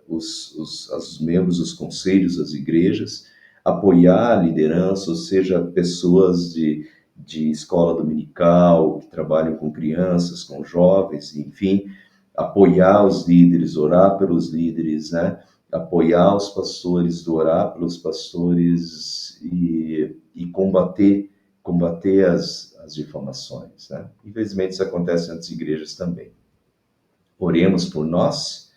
os membros dos conselhos das igrejas, apoiar a liderança, ou seja, pessoas de escola dominical, que trabalham com crianças, com jovens, enfim, apoiar os líderes, orar pelos líderes, né? Apoiar os pastores, orar pelos pastores e combater as difamações, né? Infelizmente isso acontece nas igrejas também. Oremos por nós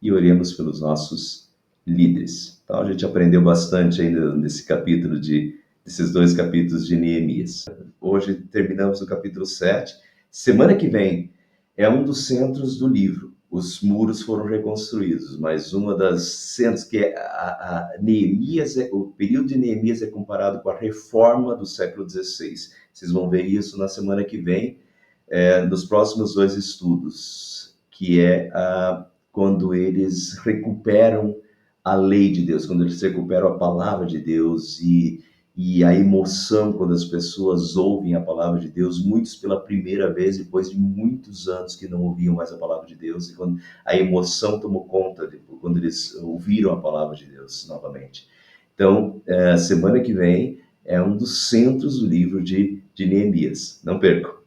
e oremos pelos nossos líderes. Então a gente aprendeu bastante ainda desses 2 capítulos de Neemias. Hoje terminamos o capítulo 7. Semana que vem é um dos centros do livro. Os muros foram reconstruídos, mas uma das centros que é Neemias, o período de Neemias é comparado com a reforma do século XVI. Vocês vão ver isso na semana que vem, nos próximos 2 estudos, que é quando eles recuperam a lei de Deus, quando eles recuperam a palavra de Deus e a emoção quando as pessoas ouvem a palavra de Deus, muitos pela primeira vez, depois de muitos anos que não ouviam mais a palavra de Deus, e quando a emoção tomou conta, quando eles ouviram a palavra de Deus novamente. Então, semana que vem é um dos centros do livro de Neemias. Não percam!